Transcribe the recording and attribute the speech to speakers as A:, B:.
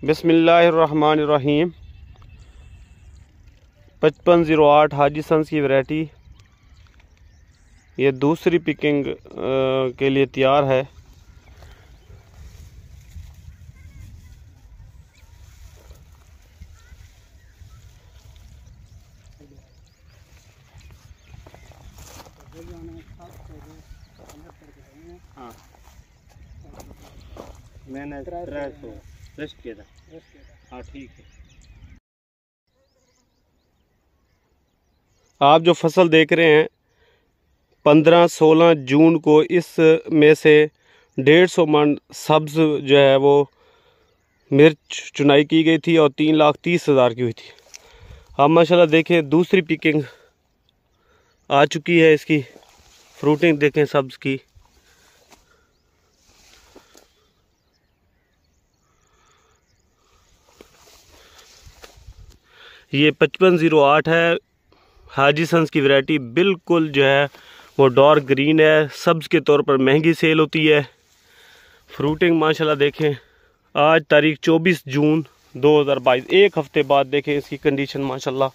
A: बिस्मिल्लाहिर्रहमानिर्रहीम। 5508 हाजी सन्स की वैरायटी ये दूसरी पिकिंग के लिए तैयार है।
B: हाँ मैंने 300 रेस्ट किया था। हाँ ठीक है।
A: आप जो फसल देख रहे हैं 15-16 जून को इस में से 150 मन सब्ज़ जो है वो मिर्च चुनाई की गई थी और 3,30,000 की हुई थी। अब माशाल्लाह देखें दूसरी पिकिंग आ चुकी है। इसकी फ्रूटिंग देखें सब्ज़ की। ये 5508 है हाजी सन्स की वैरायटी। बिल्कुल जो है वो डार्क ग्रीन है, सब्ज़ के तौर पर महंगी सेल होती है। फ्रूटिंग माशाल्लाह देखें आज तारीख 24 जून 2022, एक हफ़्ते बाद देखें इसकी कंडीशन माशाल्लाह।